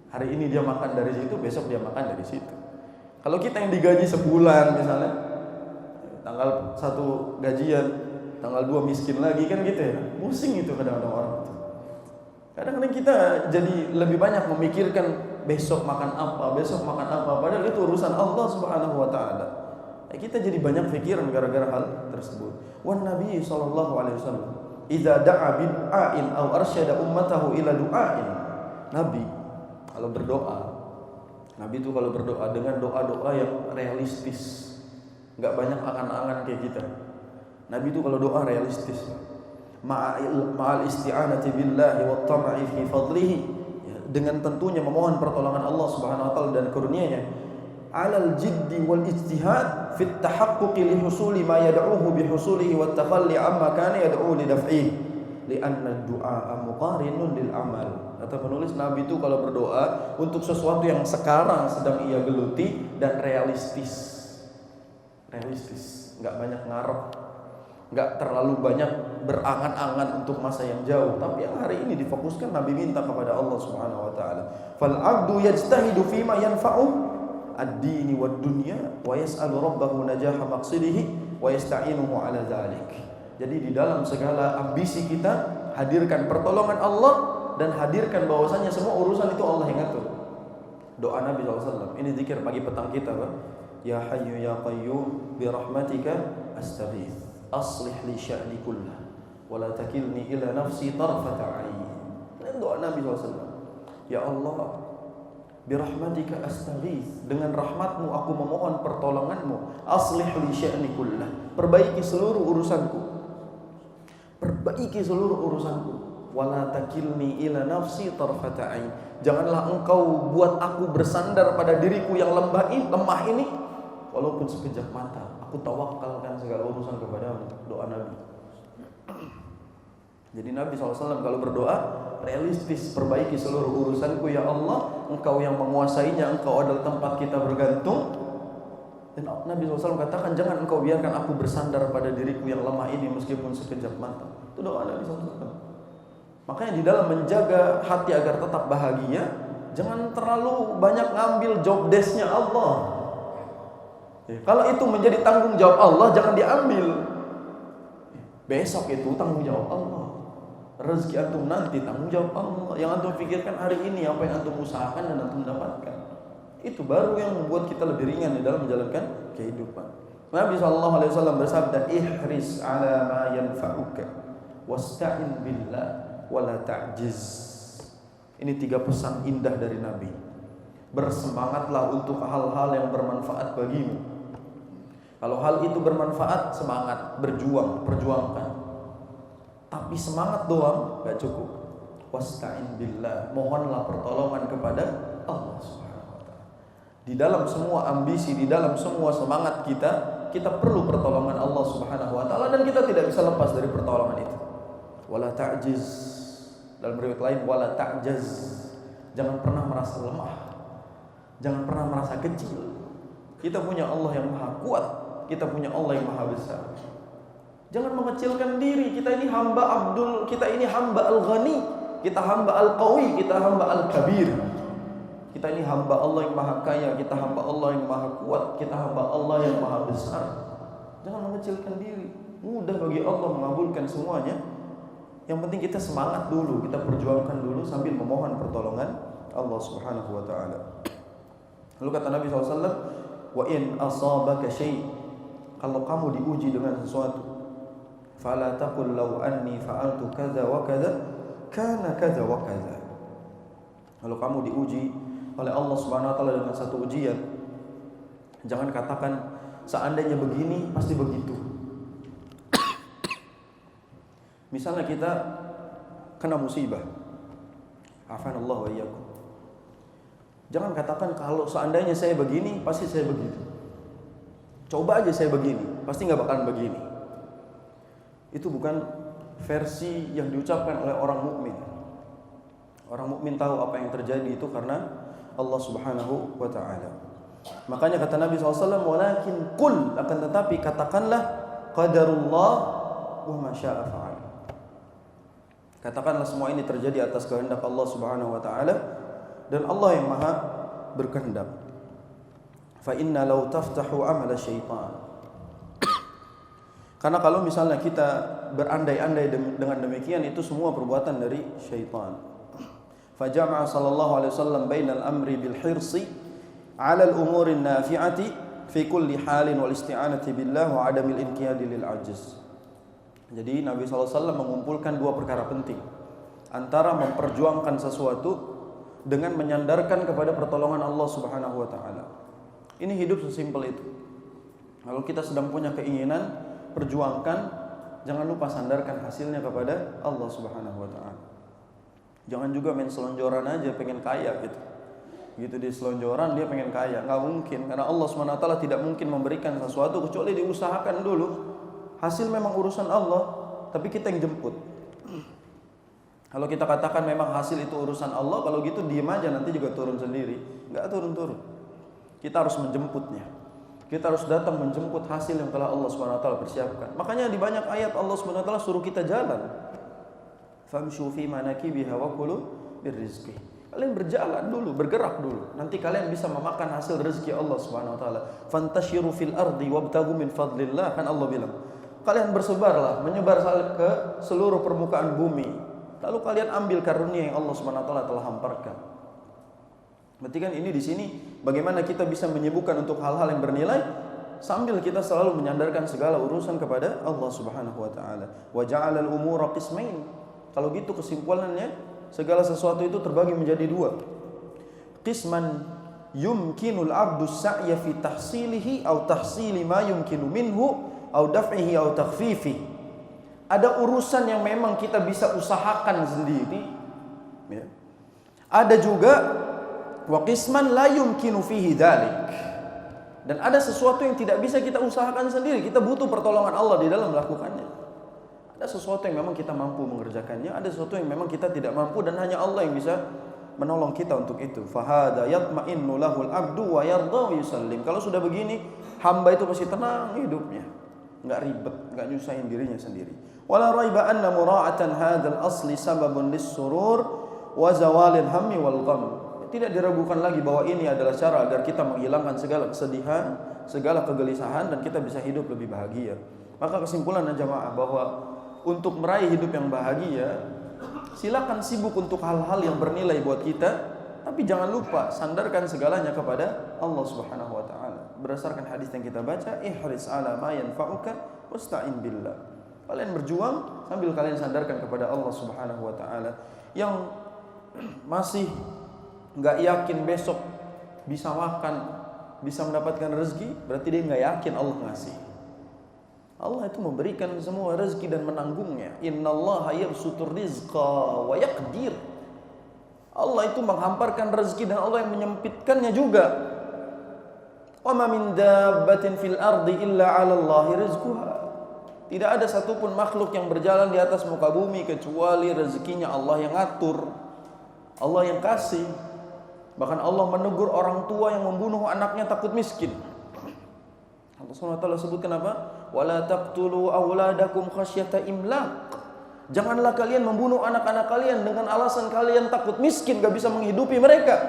Hari ini dia makan dari situ, besok dia makan dari situ. Kalau kita yang digaji sebulan misalnya, tanggal 1 gajian, tanggal 2 miskin lagi kan gitu ya. Pusing itu kadang-kadang orang itu. Kadang-kadang kita jadi lebih banyak memikirkan besok makan apa, besok makan apa, padahal itu urusan Allah Subhanahu wa taala. Kita jadi banyak pikiran gara-gara hal tersebut. Wan Nabi sallallahu alaihi wasallam idza da'a bid'ain aw arsyada ummatahu ila du'ain. Nabi kalau berdoa, Nabi itu kalau berdoa dengan doa-doa yang realistis. Enggak banyak angan-angan kayak kita. Nabi itu kalau doa realistis. Ma'al isti'anati billahi wa tama'i fi fadlihi, dengan tentunya memohon pertolongan Allah Subhanahu wa taala dan karunia-Nya. Alal jiddi wal ijtihad fit tahaqquqi li husuli ma yad'uhu bi husulihi wat takhalli amma kana yad'u li daf'ihi li'anna ad-du'a muqarinun lil amal. Kata penulis, Nabi itu kalau berdoa untuk sesuatu yang sekarang sedang ia geluti dan realistis. Realistis, enggak banyak ngarep. Nggak terlalu banyak berangan-angan untuk masa yang jauh, tapi yang hari ini difokuskan. Nabi minta kepada Allah Subhanahu wa taala, "Fal 'abdu yajtahidu fima yanfa'u ad-dini wad dunya wa yas'alu rabbahu najaha maqsidihi wa yasta'inuhu 'ala dzalik." Jadi di dalam segala ambisi kita, hadirkan pertolongan Allah dan hadirkan bahwasanya semua urusan itu Allah yang ngatur. Doa Nabi SAW. Ini zikir pagi petang kita, Pak. Ya Hayyu ya Qayyum bi rahmatika astaghits. Aslih li sya'ni kullah wa la takilni ila nafsi tarfata 'ain. Ini doa Nabi SAW. Ya Allah, bi rahmatika astaghits, dengan rahmatmu aku memohon pertolonganmu. Aslih li sya'ni kullah, perbaiki seluruh urusanku. Perbaiki seluruh urusanku. Wa la takilni ila nafsi tarfata 'ain. Janganlah engkau buat aku bersandar pada diriku yang lemah ini walaupun sekejap mata. Aku tawakalkan segala urusan kepadamu. Doa Nabi. Jadi Nabi SAW kalau berdoa realistis, perbaiki seluruh urusanku ya Allah, engkau yang menguasainya, engkau adalah tempat kita bergantung. Dan Nabi SAW katakan, jangan engkau biarkan aku bersandar pada diriku yang lemah ini meskipun sekejap mata. Itu doa Nabi SAW. Makanya di dalam menjaga hati agar tetap bahagia, jangan terlalu banyak ngambil job desk-nya Allah. Kalau itu menjadi tanggung jawab Allah, jangan diambil. Besok itu tanggung jawab Allah. Rezeki antum nanti tanggung jawab Allah. Yang antum pikirkan hari ini, apa yang antum usahakan dan antum dapatkan. Itu baru yang membuat kita lebih ringan di dalam menjalankan kehidupan. Nabi SAW bersabda, ihris ala ma yanfa'uka wasta'in billah wala ta'jiz. Ini 3 pesan indah dari Nabi. Bersemangatlah untuk hal-hal yang bermanfaat bagimu. Kalau hal itu bermanfaat, semangat, berjuang, perjuangkan. Tapi semangat doang gak cukup. Wasta'in billah, mohonlah pertolongan kepada Allah Subhanahu wa taala. Di dalam semua ambisi, di dalam semua semangat kita perlu pertolongan Allah Subhanahu wa taala dan kita tidak bisa lepas dari pertolongan itu. Wala ta'jiz. Dalam riwayat lain wala ta'jaz. Jangan pernah merasa lemah. Jangan pernah merasa kecil. Kita punya Allah yang maha kuat. Kita punya Allah yang maha besar. Jangan mengecilkan diri. Kita ini hamba Abdul, kita ini hamba Al-Ghani, kita hamba Al-Qawi, kita hamba Al-Kabir. Kita ini hamba Allah yang maha kaya, kita hamba Allah yang maha kuat, kita hamba Allah yang maha besar. Jangan mengecilkan diri. Mudah bagi Allah mengabulkan semuanya. Yang penting kita semangat dulu, kita perjuangkan dulu sambil memohon pertolongan Allah Subhanahu wa taala. Lalu kata Nabi SAW, wa in asabaka syai', kalau kamu diuji dengan sesuatu, fala taqul law anni fa'altu kadza wa kadza kana kadza wa kadza. Kalau kamu diuji oleh Allah Subhanahu wa taala dengan satu ujian, jangan katakan seandainya begini pasti begitu. Misalnya kita kena musibah, afanallahu wa iyyakum. Jangan katakan kalau seandainya saya begini pasti saya begitu. Coba aja saya begini, pasti nggak bakalan begini. Itu bukan versi yang diucapkan oleh orang mukmin. Orang mukmin tahu apa yang terjadi itu karena Allah Subhanahu wa taala. Makanya kata Nabi SAW, walakin qul, akan tetapi katakanlah qadarullah wa ma syaa fa'al. Katakanlah semua ini terjadi atas kehendak Allah Subhanahu wa taala dan Allah yang Maha berkehendak. Fa inna law taftahu amala syaitan. Karena kalau misalnya kita berandai-andai dengan demikian, itu semua perbuatan dari syaitan. Fa jama'a sallallahu alaihi wasallam bainal amri bil hirsi 'ala al umuri nafi'ati fi kulli halin wal isti'anati billah wa 'adamil inqiyadi lil 'ajz. Jadi Nabi SAW mengumpulkan 2 perkara penting, antara memperjuangkan sesuatu dengan menyandarkan kepada pertolongan Allah Subhanahu wa taala. Ini hidup sesimpel itu. Kalau kita sedang punya keinginan, perjuangkan, jangan lupa sandarkan hasilnya kepada Allah Subhanahu wa taala. Jangan juga main selonjoran aja pengen kaya gitu. Gitu di selonjoran dia pengen kaya, enggak mungkin, karena Allah Subhanahu wa taala tidak mungkin memberikan sesuatu kecuali diusahakan dulu. Hasil memang urusan Allah, tapi kita yang jemput. Kalau kita katakan memang hasil itu urusan Allah, kalau gitu diem aja nanti juga turun sendiri. Enggak turun-turun. Kita harus menjemputnya. Kita harus datang menjemput hasil yang telah Allah Subhanahu wa taala persiapkan. Makanya di banyak ayat Allah Subhanahu wa taala suruh kita jalan. Famshu fi manakibiha wa kulu birrizqi. Kalian berjalan dulu, bergerak dulu. Nanti kalian bisa memakan hasil rezeki Allah Subhanahu wa taala. Fantashiru fil ardi wabtaghu min fadlillah, kan Allah bilang. Kalian bersebarlah, menyebar ke seluruh permukaan bumi. Lalu kalian ambil karunia yang Allah Subhanahu wa taala telah hamparkan. Berarti kan ini di sini bagaimana kita bisa menyibukkan untuk hal-hal yang bernilai sambil kita selalu menyandarkan segala urusan kepada Allah Subhanahu wa taala. Wa ja'ala al-umura qismain. Kalau gitu kesimpulannya segala sesuatu itu terbagi menjadi dua. Qisman yumkinul 'abdu sa'ya fi tahsilihi aw tahsili ma yumkinu minhu aw daf'ihi aw takhfifi. Ada urusan yang memang kita bisa usahakan sendiri, ya. Ada juga wa qisman la yumkinu fihi dzalik. Dan ada sesuatu yang tidak bisa kita usahakan sendiri, kita butuh pertolongan Allah di dalam melakukannya. Ada sesuatu yang memang kita mampu mengerjakannya, ada sesuatu yang memang kita tidak mampu dan hanya Allah yang bisa menolong kita untuk itu. Fahada yatma'innu lahul abdu wa yarda wa yusallim. Kalau sudah begini, hamba itu pasti tenang hidupnya, enggak ribet, enggak nyusahin dirinya sendiri. Wala raiba anna mura'atan hadzal asli sababun lis-surur wa zawalil hammi wal gham. Tidak diragukan lagi bahwa ini adalah cara agar kita menghilangkan segala kesedihan, segala kegelisahan dan kita bisa hidup lebih bahagia. Maka kesimpulannya jamaah bahwa untuk meraih hidup yang bahagia, silakan sibuk untuk hal-hal yang bernilai buat kita, tapi jangan lupa sandarkan segalanya kepada Allah Subhanahu wa taala. Berdasarkan hadis yang kita baca, ihris ala ma yanfa'uka wasta'in billah. Kalian berjuang sambil kalian sandarkan kepada Allah Subhanahu wa taala. Yang masih nggak yakin besok bisa makan, bisa mendapatkan rezeki, berarti dia nggak yakin Allah ngasih. Allah itu memberikan semua rezeki dan menanggungnya. Innallaha yabsutur rizqa wa yaqdir. Allah itu menghamparkan rezeki dan Allah yang menyempitkannya juga. Wa ma min dabbatin fil ardi illa 'ala Allahi rizquha. Tidak ada satupun makhluk yang berjalan di atas muka bumi kecuali rezekinya Allah yang ngatur, Allah yang kasih. Bahkan Allah menegur orang tua yang membunuh anaknya takut miskin. Allah SWT sebutkan apa? Wala taqtulu auladakum khasyata imlaq. Janganlah kalian membunuh anak-anak kalian dengan alasan kalian takut miskin, gak bisa menghidupi mereka.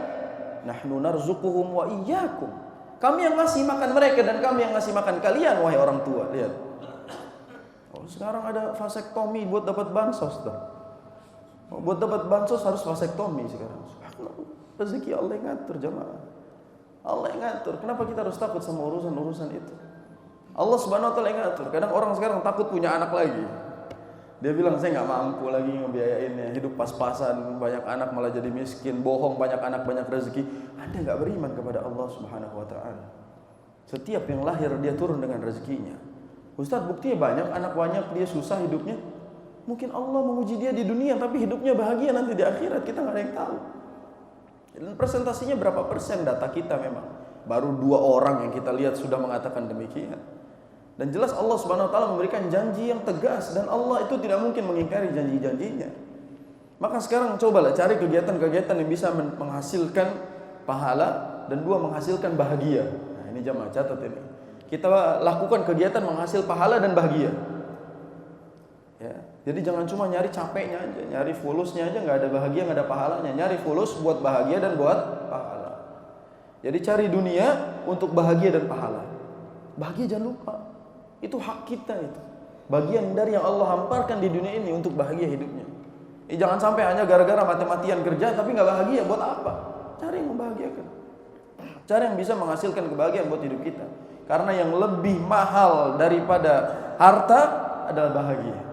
Nahnu narzuquhum wa iyyakum. Kami yang ngasih makan mereka dan kami yang ngasih makan kalian, wahai orang tua. Lihat. Oh, sekarang ada vasektomi buat dapat bansos tuh. Oh, buat dapat bansos harus vasektomi sekarang. Subhanallah. Rezeki Allah yang ngatur jemaah. Allah yang ngatur. Kenapa kita harus takut sama urusan-urusan itu? Allah Subhanahu wa taala yang ngatur. Kadang orang sekarang takut punya anak lagi. Dia bilang saya nggak mampu lagi ngebiayainnya. Hidup pas-pasan, banyak anak malah jadi miskin. Bohong, banyak anak banyak rezeki. Anda nggak beriman kepada Allah Subhanahu wa taala. Setiap yang lahir dia turun dengan rezekinya. Ustaz, buktinya banyak anak banyak dia susah hidupnya. Mungkin Allah menguji dia di dunia tapi hidupnya bahagia nanti di akhirat, kita nggak ada yang tahu. Dan presentasinya berapa persen data kita memang. Baru 2 orang yang kita lihat sudah mengatakan demikian. Dan jelas Allah Subhanahu wa taala memberikan janji yang tegas dan Allah itu tidak mungkin mengingkari janji-janjinya. Maka sekarang cobalah cari kegiatan-kegiatan yang bisa menghasilkan pahala dan 2 menghasilkan bahagia. Nah, ini jamaah catat ini. Kita lakukan kegiatan menghasil pahala dan bahagia. Ya, jadi jangan cuma nyari capeknya aja, nyari fulusnya aja nggak ada bahagia, nggak ada pahalanya. Nyari fulus buat bahagia dan buat pahala. Jadi cari dunia untuk bahagia dan pahala. Bahagia jangan lupa, itu hak kita itu. Bagian dari yang Allah hamparkan di dunia ini untuk bahagia hidupnya. Jangan sampai hanya gara-gara mati-matian kerja tapi nggak bahagia. Buat apa? Cari yang membahagiakan. Cari yang bisa menghasilkan kebahagiaan buat hidup kita. Karena yang lebih mahal daripada harta adalah bahagia.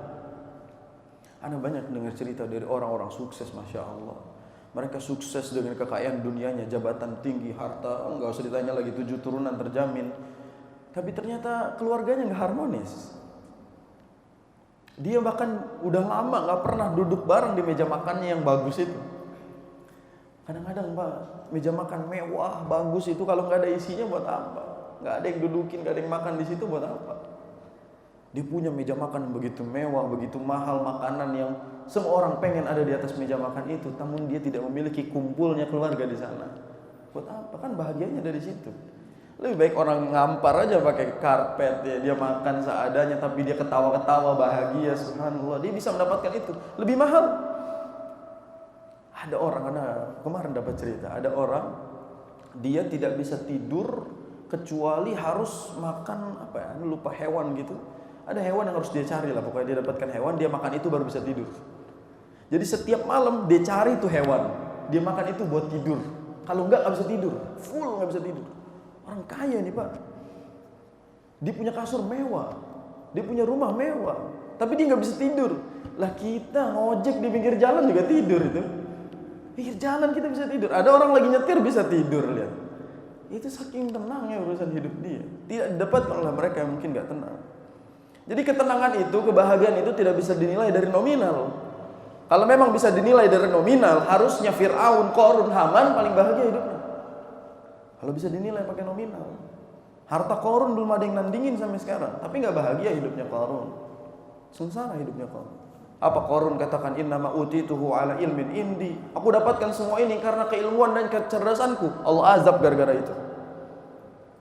Anda banyak dengar cerita dari orang-orang sukses, Masya Allah. Mereka sukses dengan kekayaan dunianya, jabatan tinggi, harta, enggak usah ditanya lagi, 7 turunan terjamin. Tapi ternyata keluarganya enggak harmonis. Dia bahkan udah lama enggak pernah duduk bareng di meja makannya yang bagus itu. Kadang-kadang Pak, meja makan mewah, bagus itu kalau enggak ada isinya buat apa? Enggak ada yang dudukin, enggak ada yang makan di situ buat apa? Dia punya meja makan begitu mewah, begitu mahal makanan yang semua orang pengen ada di atas meja makan itu, namun dia tidak memiliki kumpulnya keluarga di sana. Buat apa? Kan bahagianya dari situ. Lebih baik orang ngampar aja pakai karpet ya, dia makan seadanya tapi dia ketawa-ketawa bahagia, subhanallah, dia bisa mendapatkan itu lebih mahal. Ada orang, kemarin dapat cerita, ada orang dia tidak bisa tidur kecuali harus makan apa ya, lupa hewan gitu. Ada hewan yang harus dia cari lah, pokoknya dia dapatkan hewan, dia makan itu baru bisa tidur. Jadi setiap malam dia cari tuh hewan, dia makan itu buat tidur. Kalau enggak bisa tidur, full nggak bisa tidur. Orang kaya nih Pak, dia punya kasur mewah, dia punya rumah mewah, tapi dia nggak bisa tidur. Lah kita ngojek di pinggir jalan juga tidur itu. Pinggir jalan kita bisa tidur. Ada orang lagi nyetir bisa tidur, lihat. Itu saking tenangnya urusan hidup dia. Tidak didapatkan oleh mereka yang mungkin nggak tenang. Jadi ketenangan itu, kebahagiaan itu tidak bisa dinilai dari nominal. Kalau memang bisa dinilai dari nominal, harusnya Fir'aun, Qarun, Haman paling bahagia hidupnya. Kalau bisa dinilai pakai nominal, harta Qarun belum ada yang nandingin sampai sekarang, tapi nggak bahagia hidupnya Qarun. Sengsara hidupnya Qarun. Apa Qarun katakan, innama utituhu ala ilmin indi. Aku dapatkan semua ini karena keilmuan dan kecerdasanku. Allah azab gara-gara itu.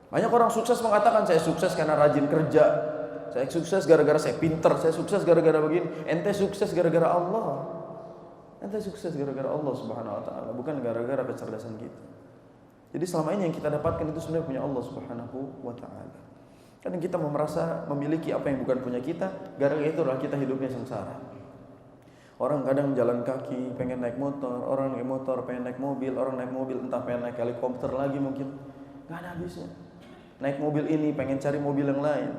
Banyak orang sukses mengatakan, saya sukses karena rajin kerja. Saya sukses gara-gara saya pintar, saya sukses gara-gara begini. Ente sukses gara-gara Allah. Ente sukses gara-gara Allah Subhanahu wa taala, bukan gara-gara kecerdasan kita. Jadi selama ini yang kita dapatkan itu sebenarnya punya Allah Subhanahu wa taala. Kadang kita merasa memiliki apa yang bukan punya kita, gara-gara itulah kita hidupnya sengsara. Orang kadang jalan kaki pengen naik motor, orang naik motor pengen naik mobil, orang naik mobil entah pengen naik helikopter lagi mungkin. Enggak ada habisnya. Naik mobil ini pengen cari mobil yang lain.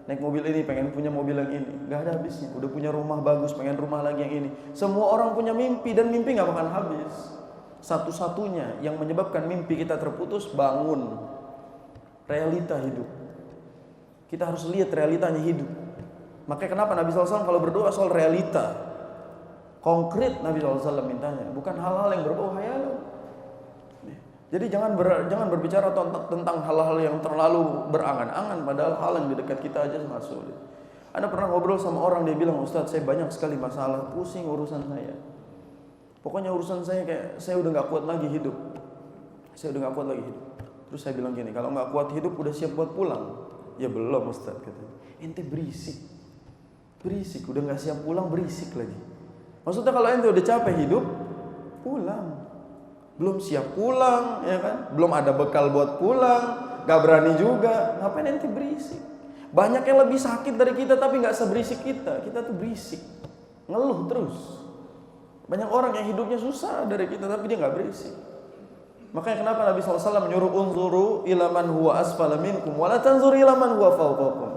Naik mobil ini pengen punya mobil yang ini, gak ada habisnya. Udah punya rumah bagus, pengen rumah lagi yang ini. Semua orang punya mimpi dan mimpi gak bakal habis. Satu-satunya yang menyebabkan mimpi kita terputus, bangun. Realita hidup. Kita harus lihat realitanya hidup. Makanya kenapa Nabi SAW kalau berdoa soal realita, konkret Nabi SAW mintanya, bukan hal-hal yang berbau hayalan. Jadi jangan berbicara tentang hal-hal yang terlalu berangan-angan, padahal hal yang di dekat kita aja sangat sulit. Anda pernah ngobrol sama orang, dia bilang, Ustadz saya banyak sekali masalah, pusing urusan saya. Pokoknya urusan saya kayak saya udah gak kuat lagi hidup. Saya udah gak kuat lagi hidup. Terus saya bilang gini, kalau gak kuat hidup udah siap buat pulang? Ya belum Ustadz, katanya. Ente berisik, udah gak siap pulang berisik lagi. Maksudnya kalau ente udah capek hidup, pulang. Belum siap pulang, ya kan? Belum ada bekal buat pulang, gak berani juga. Ngapain ente berisik? Banyak yang lebih sakit dari kita tapi gak seberisik kita. Kita tuh berisik, ngeluh terus. Banyak orang yang hidupnya susah dari kita tapi dia gak berisik. Makanya kenapa Nabi SAW menyuruh unzuru ila man huwa asfala minkum wa la tanzuru ila man huwa fawqakum.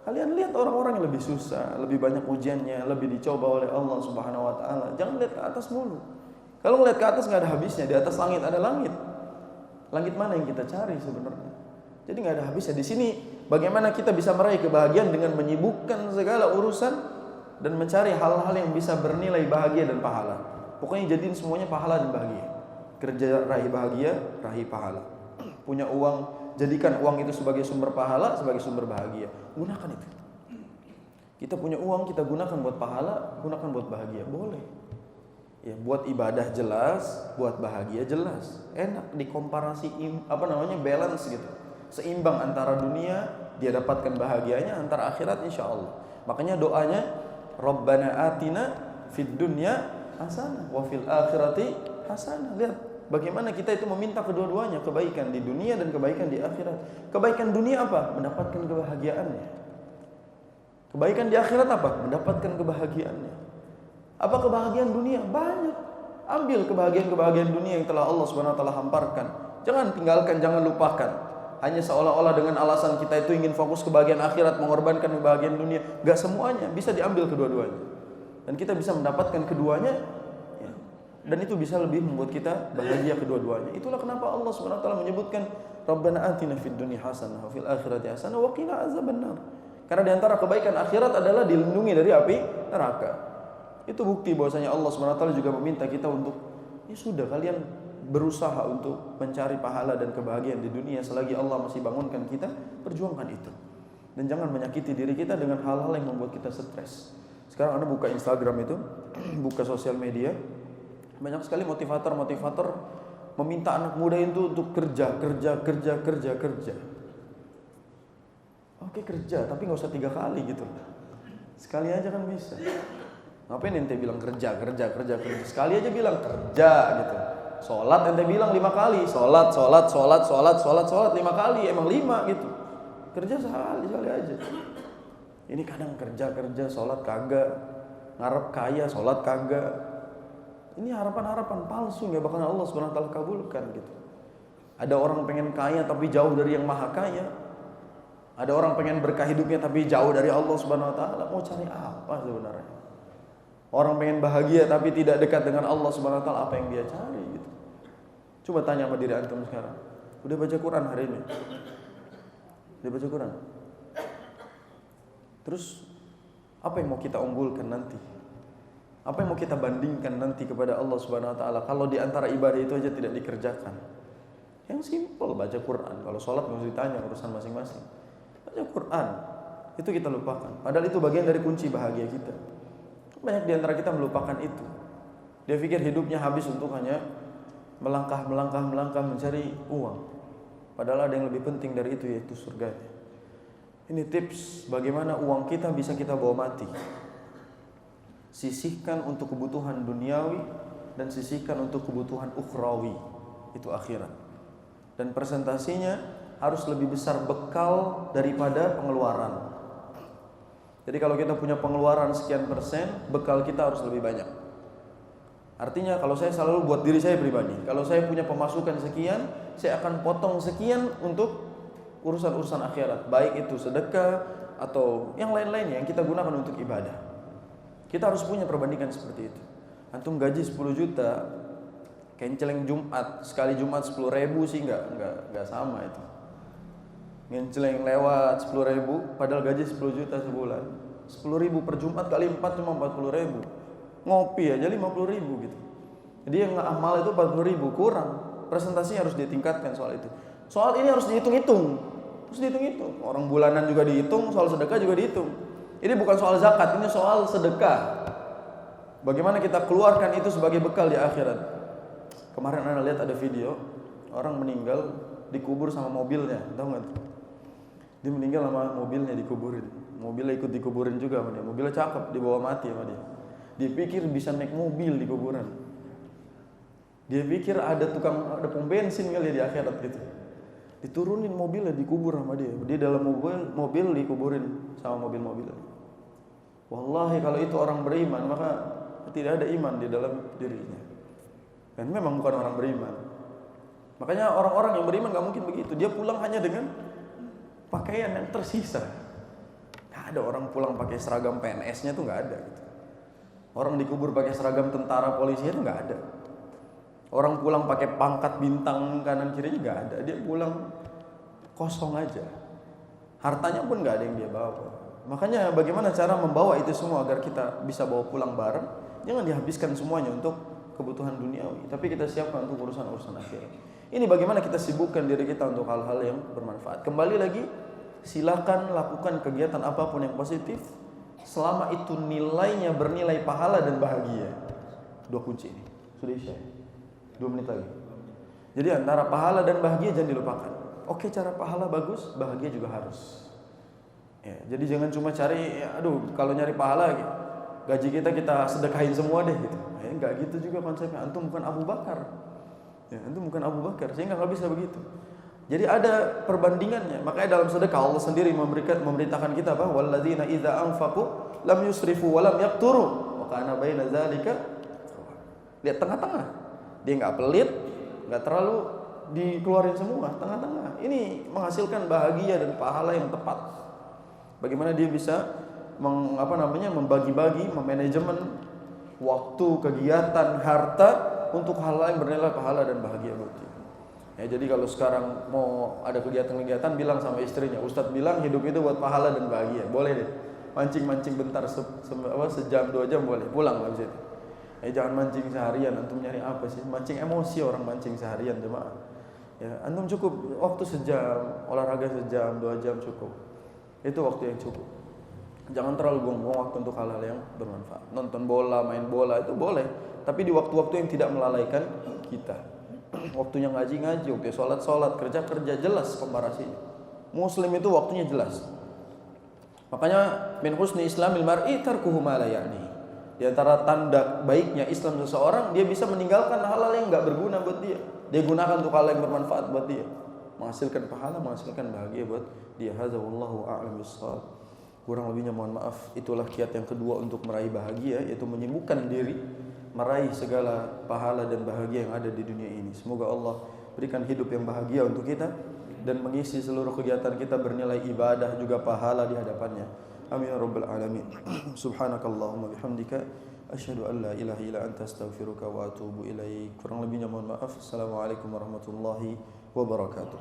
Kalian lihat orang-orang yang lebih susah, lebih banyak ujiannya, lebih dicoba oleh Allah Subhanahu wa taala. Jangan lihat ke atas mulu. Kalau ngeliat ke atas nggak ada habisnya, di atas langit ada langit. Langit mana yang kita cari sebenarnya? Jadi nggak ada habisnya. Di sini bagaimana kita bisa meraih kebahagiaan dengan menyibukkan segala urusan dan mencari hal-hal yang bisa bernilai bahagia dan pahala. Pokoknya jadiin semuanya pahala dan bahagia. Kerja raih bahagia, raih pahala. Punya uang, jadikan uang itu sebagai sumber pahala, sebagai sumber bahagia. Gunakan itu. Kita punya uang, kita gunakan buat pahala, gunakan buat bahagia. Boleh. Ya, buat ibadah jelas, buat bahagia jelas. Enak dikomparasi balance gitu. Seimbang antara dunia, dia dapatkan bahagianya, antara akhirat insyaallah. Makanya doanya Rabbana atina fid dunya hasanah wa fil akhirati hasanah. Lihat bagaimana kita itu meminta kedua-duanya, kebaikan di dunia dan kebaikan di akhirat. Kebaikan dunia apa? Mendapatkan kebahagiaannya. Kebaikan di akhirat apa? Mendapatkan kebahagiaannya. Apa kebahagiaan dunia? Banyak. Ambil kebahagiaan dunia yang telah Allah Subhanahu wa taala hamparkan. Jangan tinggalkan, jangan lupakan. Hanya seolah-olah dengan alasan kita itu ingin fokus kebahagiaan akhirat, mengorbankan kebahagiaan dunia. Gak semuanya, bisa diambil kedua-duanya. Dan kita bisa mendapatkan keduanya, ya. Dan itu bisa lebih membuat kita bahagia kedua-duanya. Itulah kenapa Allah Subhanahu wa taala menyebutkan Rabbana atina fid dunya hasanah wa fil akhirati hasanah wa qina azabannar. Karena di antara kebaikan akhirat adalah dilindungi dari api neraka. Itu bukti bahwasanya Allah SWT juga meminta kita untuk, ya sudah kalian berusaha untuk mencari pahala dan kebahagiaan di dunia selagi Allah masih bangunkan kita, perjuangkan itu. Dan jangan menyakiti diri kita dengan hal-hal yang membuat kita stres. Sekarang Anda buka Instagram itu, buka sosial media, banyak sekali motivator-motivator meminta anak muda itu untuk kerja. Oke kerja, tapi nggak usah 3 kali gitu. Sekali aja kan bisa. Ngapain ente bilang kerja. Sekali aja bilang kerja gitu. Sholat ente bilang 5 kali. Sholat 5 kali. Emang 5 gitu. Kerja sekali aja. Ini kadang kerja, sholat kagak. Ngarep kaya, sholat kagak. Ini harapan-harapan palsu, nggak bakal Allah Subhanahu wa taala kabulkan gitu. Ada orang pengen kaya tapi jauh dari yang maha kaya. Ada orang pengen berkah hidupnya tapi jauh dari Allah Subhanahu wa taala. Mau cari apa sebenarnya? Orang pengen bahagia tapi tidak dekat dengan Allah Subhanahu wa taala, apa yang dia cari gitu. Coba tanya sama diri antum sekarang. Udah baca Quran hari ini? Udah baca Quran? Terus apa yang mau kita unggulkan nanti? Apa yang mau kita bandingkan nanti kepada Allah Subhanahu wa taala kalau di antara ibadah itu aja tidak dikerjakan? Yang simpel baca Quran. Kalau sholat nggak usah ditanya, urusan masing-masing. Baca Quran itu kita lupakan. Padahal itu bagian dari kunci bahagia kita. Banyak di antara kita melupakan itu. Dia pikir hidupnya habis untuk hanya melangkah mencari uang. Padahal ada yang lebih penting dari itu, yaitu surganya. Ini tips bagaimana uang kita bisa kita bawa mati. Sisihkan untuk kebutuhan duniawi dan sisihkan untuk kebutuhan ukhrawi, itu akhirat. Dan presentasinya harus lebih besar bekal daripada pengeluaran. Jadi kalau kita punya pengeluaran sekian persen, bekal kita harus lebih banyak. Artinya kalau saya selalu buat diri saya pribadi, kalau saya punya pemasukan sekian, saya akan potong sekian untuk urusan-urusan akhirat, baik itu sedekah atau yang lain-lainnya yang kita gunakan untuk ibadah. Kita harus punya perbandingan seperti itu. Antum gaji 10 juta, kenceleng Jumat, sekali Jumat 10.000 sih enggak sama itu. Ngenceleng lewat 10.000 padahal gaji 10 juta sebulan. 10.000 per Jumat kali 4 cuma 40.000. Ngopi aja 50.000 gitu. Jadi yang amal itu 40.000 kurang. Presentasinya harus ditingkatkan soal itu. Soal ini harus dihitung-hitung. Terus dihitung-hitung. Orang bulanan juga dihitung, soal sedekah juga dihitung. Ini bukan soal zakat, ini soal sedekah. Bagaimana kita keluarkan itu sebagai bekal di akhirat. Kemarin Anda lihat ada video orang meninggal dikubur sama mobilnya, tahu nggak? Dia meninggal sama mobilnya dikuburin. Mobilnya ikut dikuburin juga sama dia. Mobilnya cakep, dibawa mati sama dia. Dia pikir bisa naik mobil di kuburan. Dia pikir ada pom bensin kali di akhirat gitu. Diturunin mobilnya, dikubur sama dia. Dia dalam mobil dikuburin sama mobil-mobilnya. Wallahi kalau itu orang beriman, maka tidak ada iman di dalam dirinya. Dan memang bukan orang beriman. Makanya orang-orang yang beriman gak mungkin begitu. Dia pulang hanya dengan pakaian yang tersisa. Gak ada orang pulang pakai seragam PNS-nya tuh gak ada gitu. Orang dikubur pakai seragam tentara polisi itu gak ada. Orang pulang pakai pangkat bintang kanan kirinya gak ada. Dia pulang kosong aja. Hartanya pun gak ada yang dia bawa. Makanya bagaimana cara membawa itu semua agar kita bisa bawa pulang bareng. Jangan dihabiskan semuanya untuk kebutuhan duniawi, tapi kita siapkan untuk urusan-urusan akhirat. Ini bagaimana kita sibukkan diri kita untuk hal-hal yang bermanfaat. Kembali lagi, silakan lakukan kegiatan apapun yang positif selama itu nilainya bernilai pahala dan bahagia. 2 kunci ini. Sudah isya. 2 menit lagi. Jadi antara pahala dan bahagia jangan dilupakan. Oke, cara pahala bagus, bahagia juga harus. Ya, jadi jangan cuma cari, kalau nyari pahala gaji kita sedekahin semua deh gitu. Enggak gitu juga konsepnya. Antum bukan Abu Bakar. Ya, antum bukan Abu Bakar. Sehingga enggak bisa begitu. Jadi ada perbandingannya. Makanya dalam sedekah Allah sendiri memberitakan kita bahwa walladzina idza anfaqu lam yusrifu wa lam yaqturu wa kana baina dzalika. Lihat tengah-tengah. Dia enggak pelit, enggak terlalu dikeluarin semua, tengah-tengah. Ini menghasilkan bahagia dan pahala yang tepat. Bagaimana dia bisa membagi-bagi, memanajemen waktu, kegiatan, harta untuk hal yang bernilai pahala dan bahagia buat dia. Ya, jadi kalau sekarang mau ada kegiatan-kegiatan, bilang sama istrinya, Ustadz bilang hidup itu buat pahala dan bahagia. Boleh deh, mancing-mancing bentar sejam 2 jam boleh, pulang habis itu. Jangan mancing seharian, antum nyari apa sih? Mancing emosi orang mancing seharian jemaah. Ya, antum cukup waktu sejam, olahraga sejam, 2 jam cukup. Itu waktu yang cukup. Jangan terlalu buang-buang waktu untuk hal-hal yang bermanfaat. Nonton bola, main bola itu boleh, tapi di waktu-waktu yang tidak melalaikan kita. waktunya ngaji-ngaji, waktunya sholat-sholat, kerja-kerja, jelas komparasinya. Muslim itu waktunya jelas. Makanya min husni islamil mar'i tarkuhu ma la ya'ni. Di antara tanda baiknya Islam seseorang, dia bisa meninggalkan hal-hal yang enggak berguna buat dia. Dia gunakan untuk hal yang bermanfaat buat dia, menghasilkan pahala, menghasilkan bahagia buat dia. Hadza wallahu a'lam bissawab. Kurang lebihnya mohon maaf. Itulah kiat yang kedua untuk meraih bahagia, yaitu menyibukkan diri meraih segala pahala dan bahagia yang ada di dunia ini. Semoga Allah berikan hidup yang bahagia untuk kita dan mengisi seluruh kegiatan kita bernilai ibadah juga pahala di hadapannya. Amin ya rabbal alamin. Subhanakallahumma bihamdika asyhadu an la ilaha illa anta astaghfiruka wa atubu ilaik. Kurang lebihnya mohon maaf. Assalamualaikum warahmatullahi wabarakatuh.